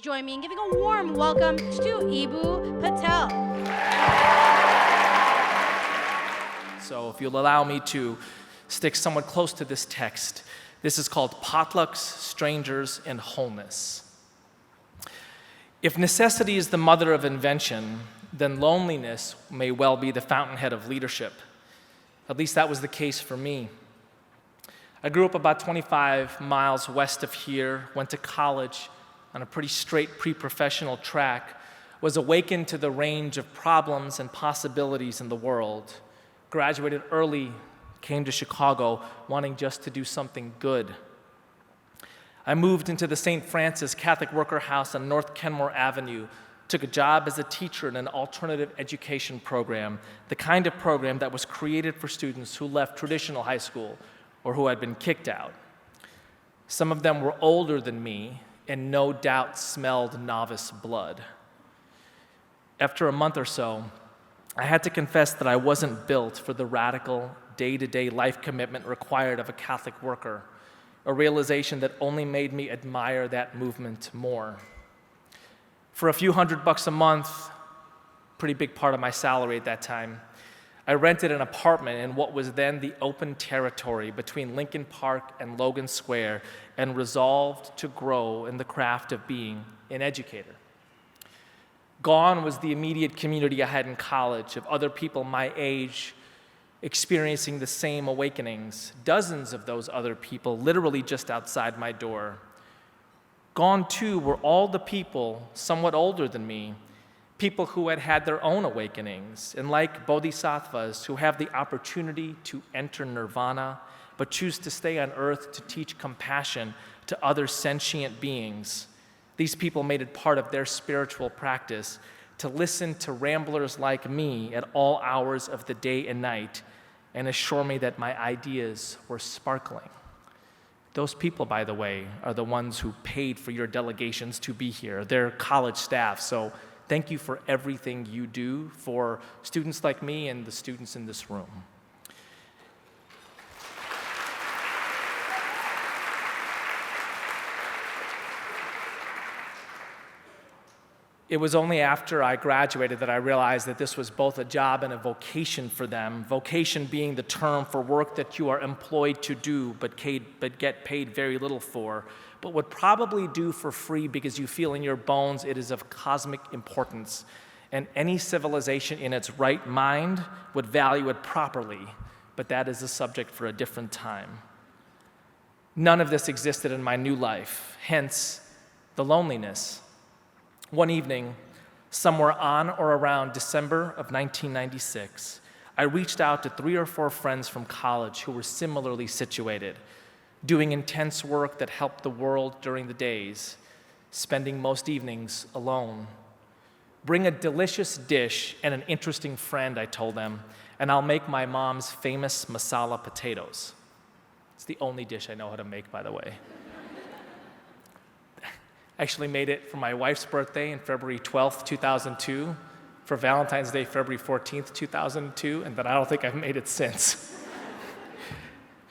join me in giving a warm welcome to Eboo Patel. So if you'll allow me to stick somewhat close to this text, this is called Potlucks, Strangers, and Wholeness. If necessity is the mother of invention, then loneliness may well be the fountainhead of leadership. At least that was the case for me. I grew up about 25 miles west of here, went to college on a pretty straight pre-professional track, was awakened to the range of problems and possibilities in the world, graduated early, came to Chicago wanting just to do something good. I moved into the St. Francis Catholic Worker House on North Kenmore Avenue, took a job as a teacher in an alternative education program, the kind of program that was created for students who left traditional high school or who had been kicked out. Some of them were older than me and no doubt smelled novice blood. After a month or so, I had to confess that I wasn't built for the radical, day-to-day life commitment required of a Catholic worker, a realization that only made me admire that movement more. For a few $100 a month, pretty big part of my salary at that time, I rented an apartment in what was then the open territory between Lincoln Park and Logan Square and resolved to grow in the craft of being an educator. Gone was the immediate community I had in college of other people my age experiencing the same awakenings, dozens of those other people literally just outside my door. Gone too were all the people somewhat older than me, people who had had their own awakenings, and like bodhisattvas who have the opportunity to enter nirvana, but choose to stay on earth to teach compassion to other sentient beings. These people made it part of their spiritual practice to listen to ramblers like me at all hours of the day and night and assure me that my ideas were sparkling. Those people, by the way, are the ones who paid for your delegations to be here. They're college staff, so thank you for everything you do for students like me and the students in this room. It was only after I graduated that I realized that this was both a job and a vocation for them, vocation being the term for work that you are employed to do but get paid very little for, but would probably do for free because you feel in your bones it is of cosmic importance, and any civilization in its right mind would value it properly, but that is a subject for a different time. None of this existed in my new life, hence the loneliness. One evening, somewhere on or around December of 1996, I reached out to 3 or 4 friends from college who were similarly situated, doing intense work that helped the world during the days, spending most evenings alone. Bring a delicious dish and an interesting friend, I told them, and I'll make my mom's famous masala potatoes. It's the only dish I know how to make, by the way. Actually made it for my wife's birthday on February 12th, 2002, for Valentine's Day, February 14th, 2002, and then I don't think I've made it since.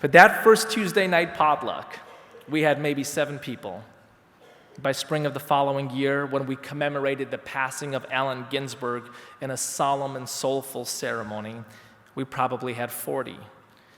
But that first Tuesday night potluck, we had maybe 7 people. By spring of the following year, when we commemorated the passing of Allen Ginsberg in a solemn and soulful ceremony, we probably had 40.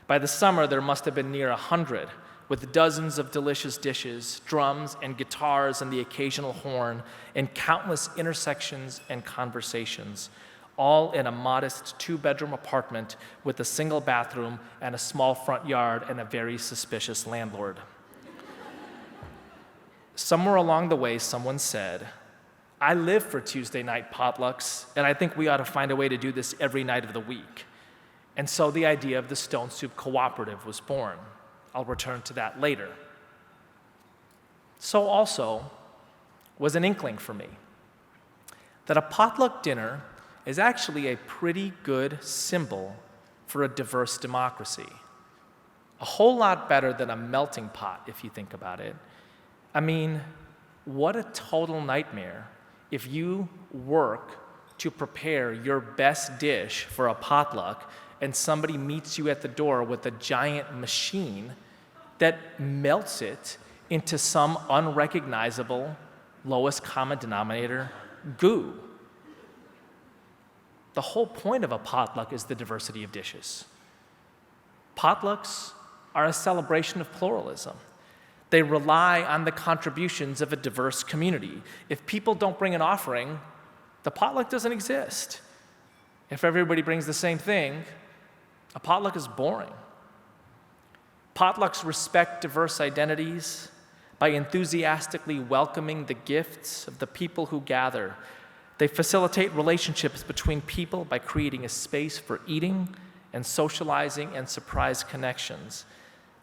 By the summer, there must have been near 100, with dozens of delicious dishes, drums and guitars and the occasional horn, and countless intersections and conversations, all in a modest 2-bedroom apartment with a single bathroom and a small front yard and a very suspicious landlord. Somewhere along the way, someone said, "I live for Tuesday night potlucks, and I think we ought to find a way to do this every night of the week." And so the idea of the Stone Soup Cooperative was born. I'll return to that later. So also was an inkling for me that a potluck dinner is actually a pretty good symbol for a diverse democracy. A whole lot better than a melting pot, if you think about it. I mean, what a total nightmare if you work to prepare your best dish for a potluck and somebody meets you at the door with a giant machine that melts it into some unrecognizable lowest common denominator, goo. The whole point of a potluck is the diversity of dishes. Potlucks are a celebration of pluralism. They rely on the contributions of a diverse community. If people don't bring an offering, the potluck doesn't exist. If everybody brings the same thing, a potluck is boring. Potlucks respect diverse identities by enthusiastically welcoming the gifts of the people who gather. They facilitate relationships between people by creating a space for eating and socializing and surprise connections.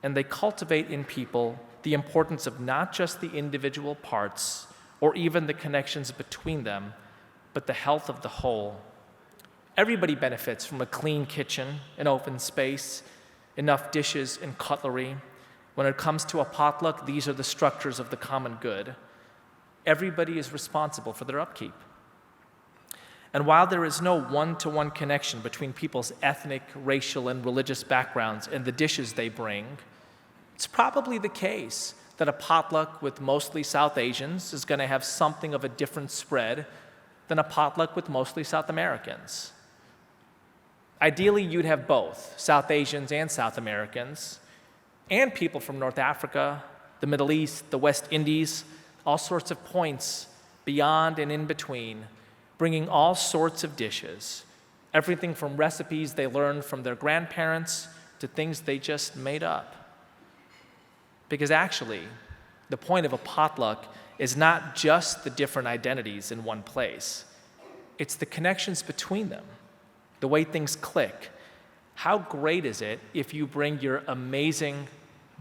And they cultivate in people the importance of not just the individual parts or even the connections between them, but the health of the whole. Everybody benefits from a clean kitchen, an open space, enough dishes and cutlery. When it comes to a potluck, these are the structures of the common good. Everybody is responsible for their upkeep. And while there is no one-to-one connection between people's ethnic, racial, and religious backgrounds and the dishes they bring, it's probably the case that a potluck with mostly South Asians is going to have something of a different spread than a potluck with mostly South Americans. Ideally, you'd have both, South Asians and South Americans, and people from North Africa, the Middle East, the West Indies, all sorts of points beyond and in between, bringing all sorts of dishes, everything from recipes they learned from their grandparents to things they just made up. Because actually, the point of a potluck is not just the different identities in one place. It's the connections between them, the way things click. How great is it if you bring your amazing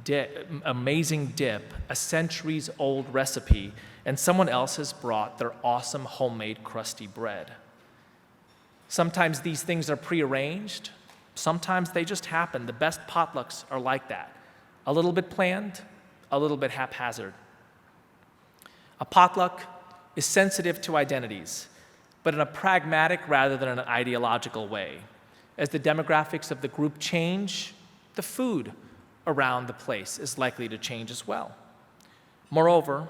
dip, a centuries-old recipe, and someone else has brought their awesome homemade crusty bread? Sometimes these things are prearranged. Sometimes they just happen. The best potlucks are like that. A little bit planned, a little bit haphazard. A potluck is sensitive to identities, but in a pragmatic rather than an ideological way. As the demographics of the group change, the food around the place is likely to change as well. Moreover,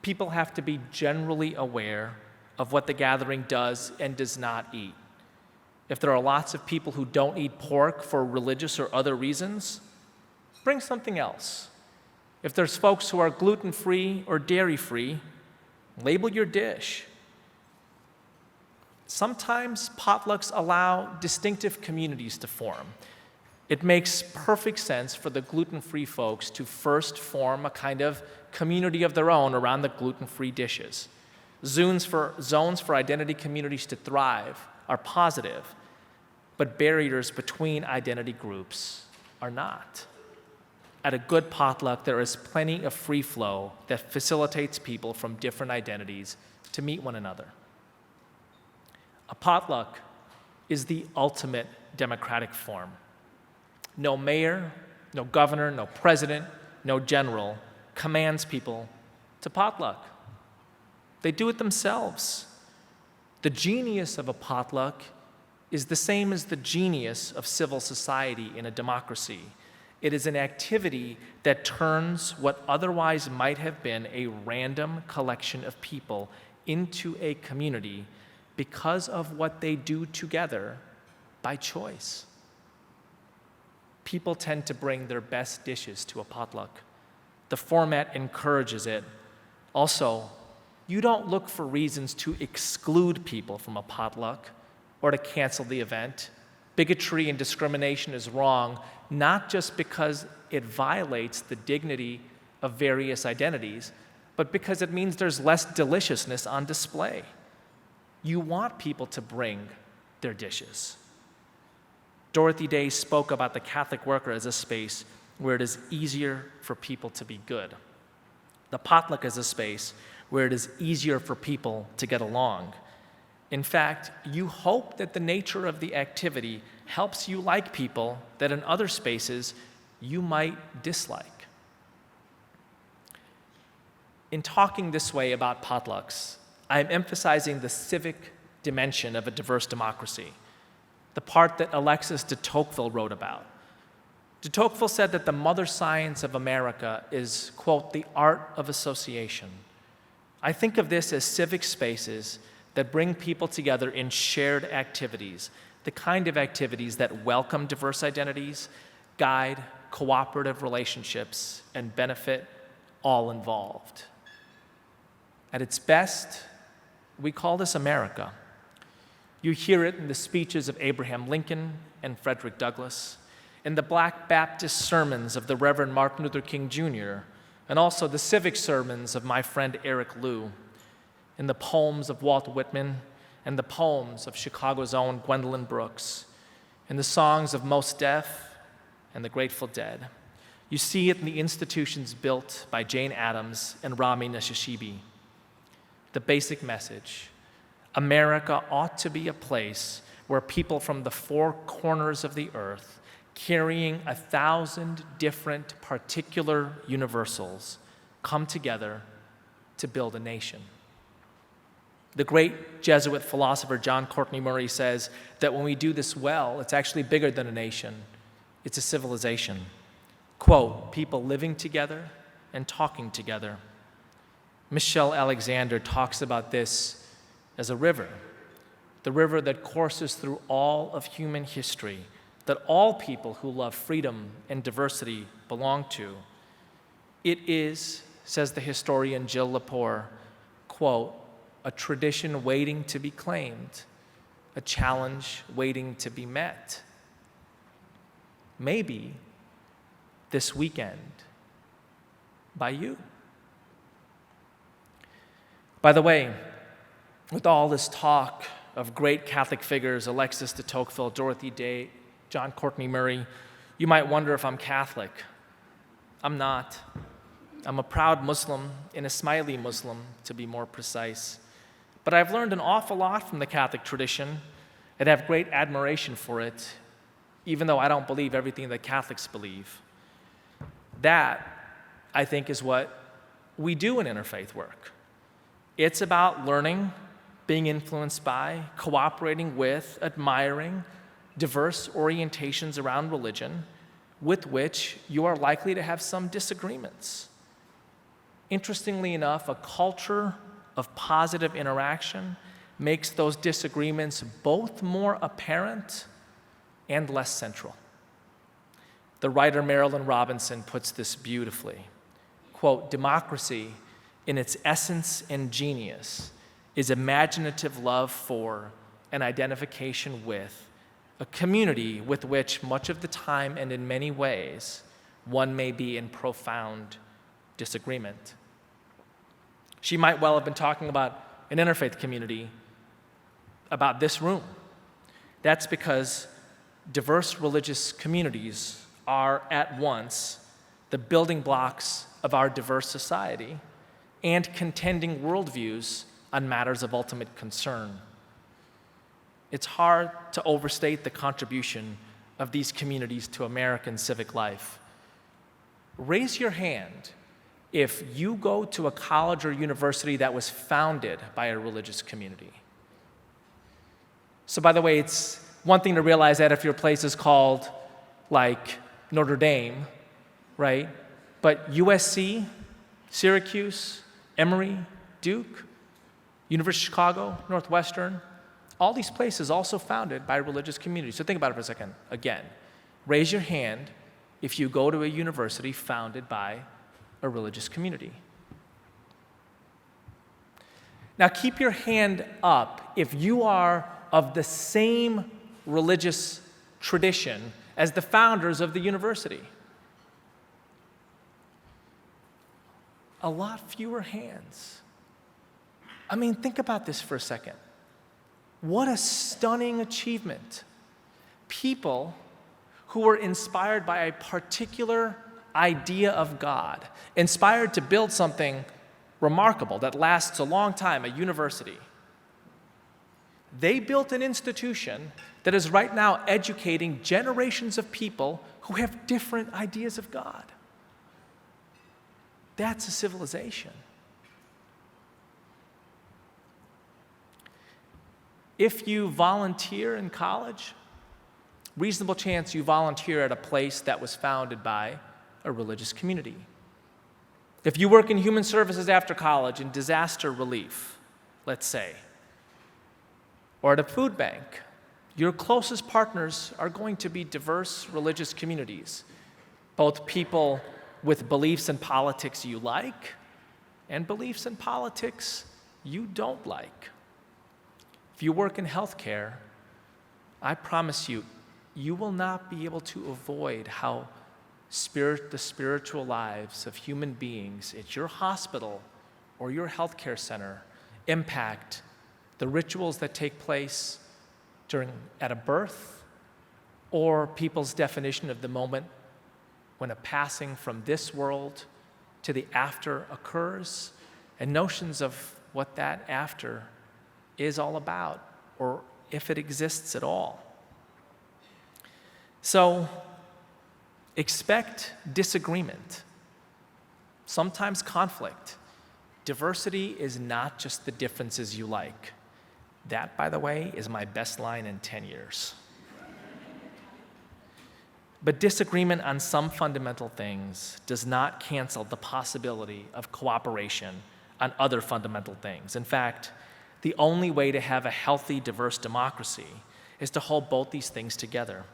people have to be generally aware of what the gathering does and does not eat. If there are lots of people who don't eat pork for religious or other reasons, bring something else. If there's folks who are gluten-free or dairy-free, label your dish. Sometimes potlucks allow distinctive communities to form. It makes perfect sense for the gluten-free folks to first form a kind of community of their own around the gluten-free dishes. Zones for identity communities to thrive are positive, but barriers between identity groups are not. At a good potluck, there is plenty of free flow that facilitates people from different identities to meet one another. A potluck is the ultimate democratic form. No mayor, no governor, no president, no general commands people to potluck. They do it themselves. The genius of a potluck is the same as the genius of civil society in a democracy. It is an activity that turns what otherwise might have been a random collection of people into a community because of what they do together by choice. People tend to bring their best dishes to a potluck. The format encourages it. Also, you don't look for reasons to exclude people from a potluck or to cancel the event. Bigotry and discrimination is wrong, not just because it violates the dignity of various identities, but because it means there's less deliciousness on display. You want people to bring their dishes. Dorothy Day spoke about the Catholic worker as a space where it is easier for people to be good. The potluck is a space where it is easier for people to get along. In fact, you hope that the nature of the activity helps you like people that in other spaces you might dislike. In talking this way about potlucks, I am emphasizing the civic dimension of a diverse democracy, the part that Alexis de Tocqueville wrote about. De Tocqueville said that the mother science of America is, quote, the art of association. I think of this as civic spaces that bring people together in shared activities, the kind of activities that welcome diverse identities, guide cooperative relationships, and benefit all involved. At its best, we call this America. You hear it in the speeches of Abraham Lincoln and Frederick Douglass, in the Black Baptist sermons of the Reverend Martin Luther King Jr., and also the civic sermons of my friend Eric Liu, in the poems of Walt Whitman and the poems of Chicago's own Gwendolyn Brooks, in the songs of Mos Def and the Grateful Dead. You see it in the institutions built by Jane Addams and Rami Nashashibi. The basic message: America ought to be a place where people from the four corners of the earth, carrying 1,000 different particular universals, come together to build a nation. The great Jesuit philosopher John Courtney Murray says that when we do this well, it's actually bigger than a nation. It's a civilization. Quote, people living together and talking together. Michelle Alexander talks about this as a river, the river that courses through all of human history, that all people who love freedom and diversity belong to. It is, says the historian Jill Lepore, quote, a tradition waiting to be claimed, a challenge waiting to be met. Maybe this weekend by you. By the way, with all this talk of great Catholic figures, Alexis de Tocqueville, Dorothy Day, John Courtney Murray, you might wonder if I'm Catholic. I'm not. I'm a proud Muslim, an Ismaili Muslim, to be more precise. But I've learned an awful lot from the Catholic tradition and have great admiration for it, even though I don't believe everything that Catholics believe. That, I think, is what we do in interfaith work. It's about learning, being influenced by, cooperating with, admiring diverse orientations around religion with which you are likely to have some disagreements. Interestingly enough, a culture of positive interaction makes those disagreements both more apparent and less central. The writer Marilyn Robinson puts this beautifully. Quote, democracy in its essence and genius is imaginative love for and identification with a community with which much of the time and in many ways one may be in profound disagreement. She might well have been talking about an interfaith community, about this room. That's because diverse religious communities are at once the building blocks of our diverse society and contending worldviews on matters of ultimate concern. It's hard to overstate the contribution of these communities to American civic life. Raise your hand if you go to a college or university that was founded by a religious community. So by the way, it's one thing to realize that if your place is called like Notre Dame, right? But USC, Syracuse, Emory, Duke, University of Chicago, Northwestern, all these places also founded by religious communities. So think about it for a second. Again, raise your hand if you go to a university founded by a religious community. Now keep your hand up if you are of the same religious tradition as the founders of the university. A lot fewer hands. I mean, think about this for a second. What a stunning achievement. People who were inspired by a particular idea of God, inspired to build something remarkable that lasts a long time, a university. They built an institution that is right now educating generations of people who have different ideas of God. That's a civilization. If you volunteer in college, reasonable chance you volunteer at a place that was founded by a religious community. If you work in human services after college, in disaster relief, let's say, or at a food bank, your closest partners are going to be diverse religious communities, both people with beliefs in politics you like and beliefs in politics you don't like. If you work in healthcare, I promise you, you will not be able to avoid how the spiritual lives of human beings at your hospital or your healthcare center impact the rituals that take place at a birth, or people's definition of the moment when a passing from this world to the after occurs, and notions of what that after is all about, or if it exists at all. So, expect disagreement, sometimes conflict. Diversity is not just the differences you like. That, by the way, is my best line in 10 years. But disagreement on some fundamental things does not cancel the possibility of cooperation on other fundamental things. In fact, the only way to have a healthy, diverse democracy is to hold both these things together: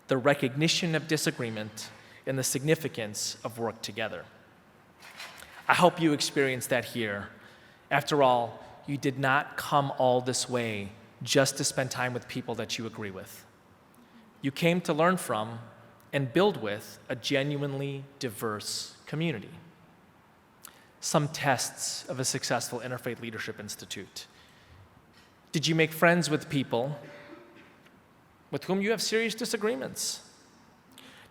the recognition of disagreement and the significance of work together. I hope you experienced that here. After all, you did not come all this way just to spend time with people that you agree with. You came to learn from and build with a genuinely diverse community. Some tests of a successful Interfaith Leadership Institute. Did you make friends with people with whom you have serious disagreements?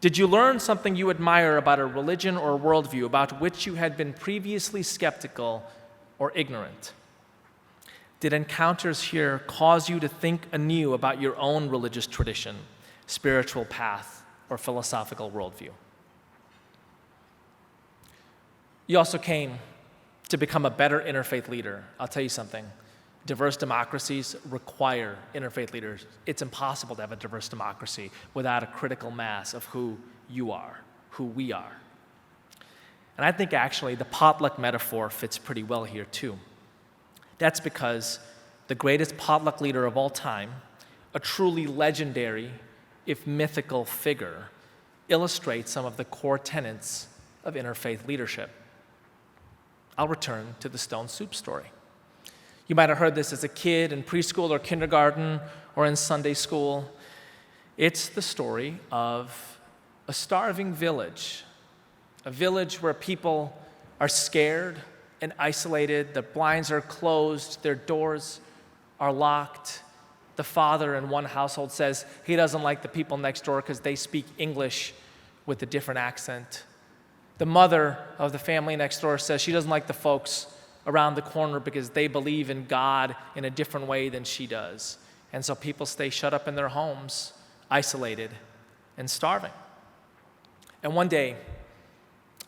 Did you learn something you admire about a religion or a worldview about which you had been previously skeptical or ignorant? Did encounters here cause you to think anew about your own religious tradition, spiritual path, or philosophical worldview? You also came to become a better interfaith leader. I'll tell you something. Diverse democracies require interfaith leaders. It's impossible to have a diverse democracy without a critical mass of who you are, who we are. And I think actually the potluck metaphor fits pretty well here too. That's because the greatest potluck leader of all time, a truly legendary, if mythical figure, illustrates some of the core tenets of interfaith leadership. I'll return to the stone soup story. You might have heard this as a kid in preschool or kindergarten or in Sunday school. It's the story of a starving village, a village where people are scared and isolated. The blinds are closed, their doors are locked. The father in one household says he doesn't like the people next door because they speak English with a different accent. The mother of the family next door says she doesn't like the folks around the corner because they believe in God in a different way than she does. And so people stay shut up in their homes, isolated and starving. And one day,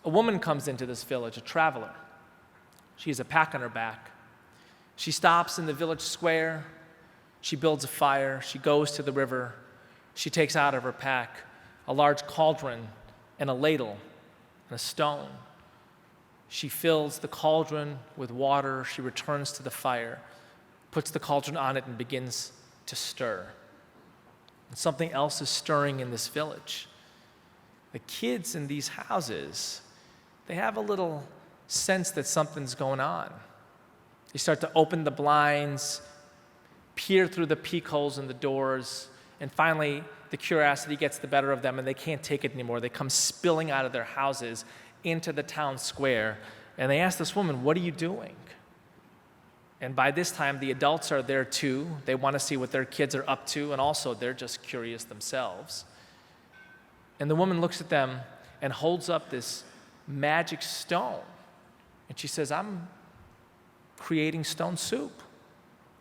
a woman comes into this village, a traveler. She has a pack on her back. She stops in the village square. She builds a fire. She goes to the river. She takes out of her pack a large cauldron and a ladle and a stone. She fills the cauldron with water. She returns to the fire, puts the cauldron on it, and begins to stir. And something else is stirring in this village. The kids in these houses, they have a little sense that something's going on. They start to open the blinds, peer through the peek holes in the doors, and finally the curiosity gets the better of them and they can't take it anymore. They come spilling out of their houses into the town square, and they ask this woman, "What are you doing?" And by this time, the adults are there too. They want to see what their kids are up to, and also they're just curious themselves. And the woman looks at them and holds up this magic stone. And she says, "I'm creating stone soup."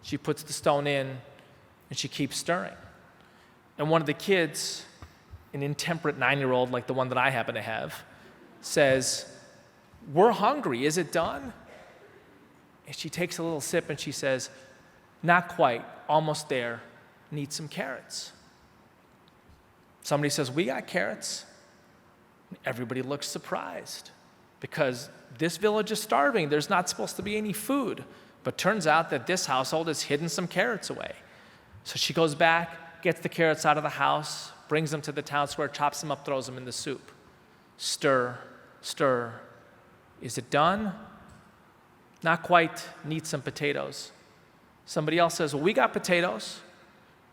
She puts the stone in and she keeps stirring. And one of the kids, an intemperate 9-year-old like the one that I happen to have, says, "We're hungry, is it done?" And she takes a little sip and she says, "Not quite, almost there, need some carrots." Somebody says, "We got carrots." Everybody looks surprised because this village is starving. There's not supposed to be any food. But turns out that this household has hidden some carrots away. So she goes back, gets the carrots out of the house, brings them to the town square, chops them up, throws them in the soup. Stir, stir. Is it done? Not quite. Need some potatoes. Somebody else says, well, we got potatoes.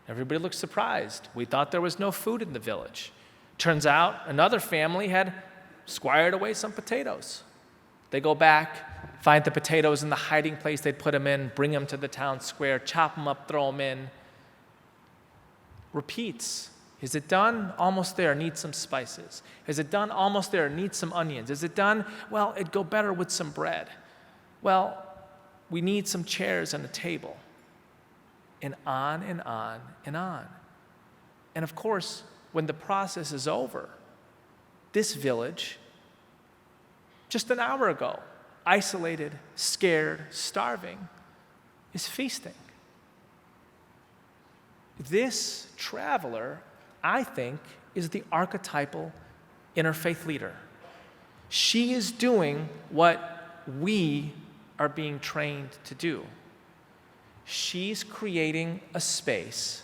Everybody looks surprised. We thought there was no food in the village. Turns out another family had squired away some potatoes. They go back, find the potatoes in the hiding place they'd put them in, bring them to the town square, chop them up, throw them in. Repeats. Is it done? Almost there. Need some spices. Is it done? Almost there. Need some onions. Is it done? Well, it'd go better with some bread. Well, we need some chairs and a table. And on and on and on. And of course, when the process is over, this village, just an hour ago, isolated, scared, starving, is feasting. This traveler, I think, is the archetypal interfaith leader. She is doing what we are being trained to do. She's creating a space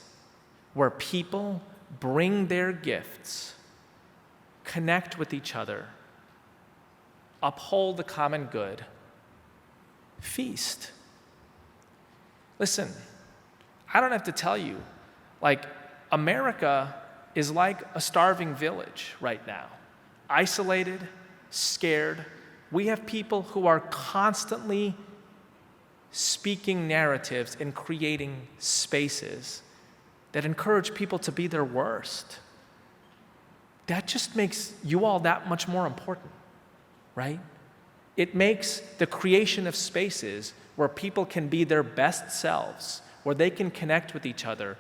where people bring their gifts, connect with each other, uphold the common good, feast. Listen, I don't have to tell you, America is like a starving village right now. Isolated, scared. We have people who are constantly speaking narratives and creating spaces that encourage people to be their worst. That just makes you all that much more important, right? It makes the creation of spaces where people can be their best selves, where they can connect with each other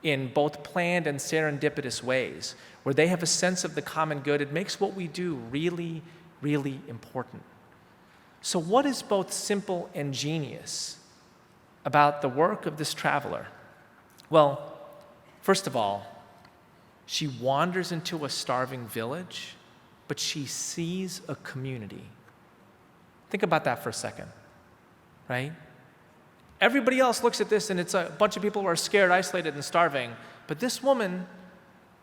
in both planned and serendipitous ways, where they have a sense of the common good. It makes what we do really, really important. So what is both simple and genius about the work of this traveler? Well, first of all, she wanders into a starving village, but she sees a community. Think about that for a second, right? Everybody else looks at this and it's a bunch of people who are scared, isolated, and starving. But this woman,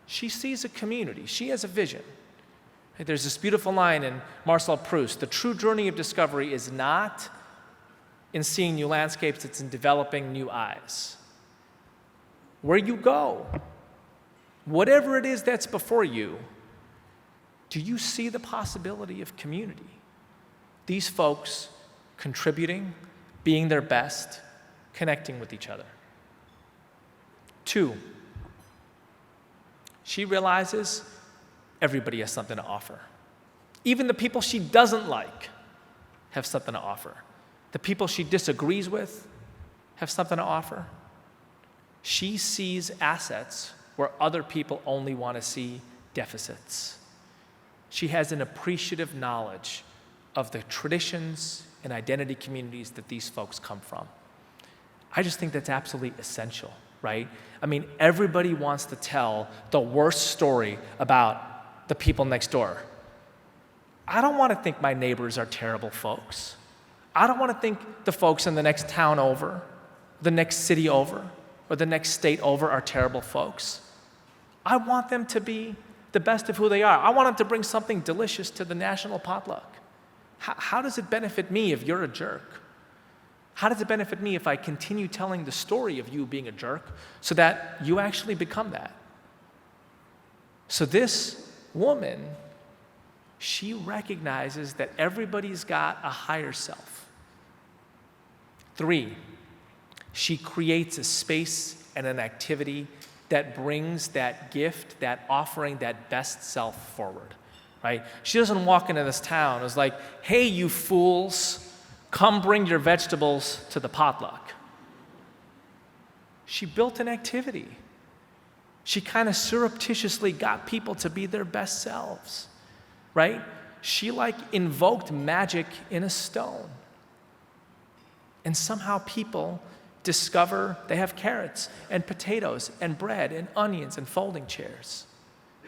she sees a community. She has a vision. There's this beautiful line in Marcel Proust: the true journey of discovery is not in seeing new landscapes, it's in developing new eyes. Where you go, whatever it is that's before you, do you see the possibility of community? These folks contributing, being their best, connecting with each other. 2, she realizes everybody has something to offer. Even the people she doesn't like have something to offer. The people she disagrees with have something to offer. She sees assets where other people only want to see deficits. She has an appreciative knowledge of the traditions and identity communities that these folks come from. I just think that's absolutely essential, right? I mean, everybody wants to tell the worst story about the people next door. I don't want to think my neighbors are terrible folks. I don't want to think the folks in the next town over, the next city over, or the next state over are terrible folks. I want them to be the best of who they are. I want them to bring something delicious to the national potluck. How does it benefit me if you're a jerk? How does it benefit me if I continue telling the story of you being a jerk so that you actually become that? So this woman, she recognizes that everybody's got a higher self. 3, she creates a space and an activity that brings that gift, that offering, that best self forward, right? She doesn't walk into this town as like, hey, you fools, come bring your vegetables to the potluck. She built an activity. She kind of surreptitiously got people to be their best selves, right? She invoked magic in a stone. And somehow people discover they have carrots and potatoes and bread and onions and folding chairs.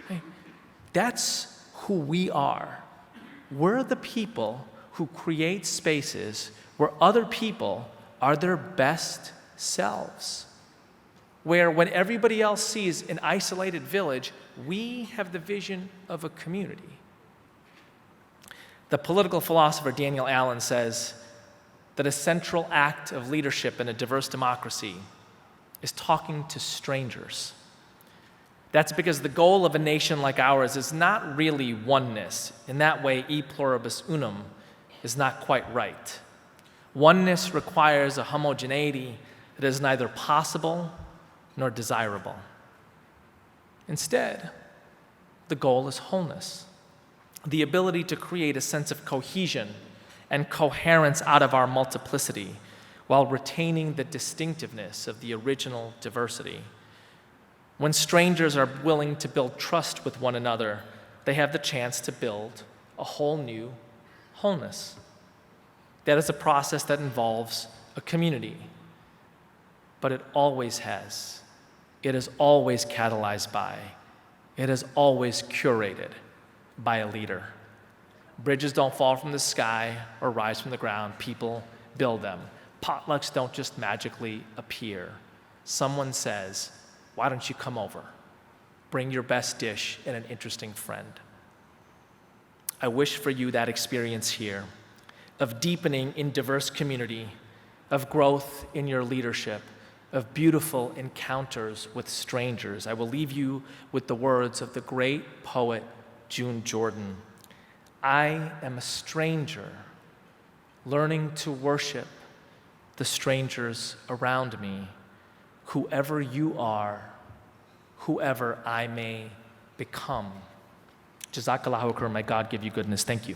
Right? That's who we are We're the people who create spaces where other people are their best selves. Where when everybody else sees an isolated village, we have the vision of a community. The political philosopher Daniel Allen says that a central act of leadership in a diverse democracy is talking to strangers. That's because the goal of a nation like ours is not really oneness. In that way, e pluribus unum is not quite right. Oneness requires a homogeneity that is neither possible nor desirable. Instead, the goal is wholeness, the ability to create a sense of cohesion and coherence out of our multiplicity while retaining the distinctiveness of the original diversity. When strangers are willing to build trust with one another, they have the chance to build a whole new wholeness. That is a process that involves a community, but it always has. It is always catalyzed by, it is always curated by a leader. Bridges don't fall from the sky or rise from the ground. People build them. Potlucks don't just magically appear. Someone says, "Why don't you come over? Bring your best dish and an interesting friend." I wish for you that experience here of deepening in diverse community, of growth in your leadership, of beautiful encounters with strangers. I will leave you with the words of the great poet June Jordan. I am a stranger, learning to worship the strangers around me, whoever you are, whoever I may become. Jazakallahu khair, may God give you goodness. Thank you.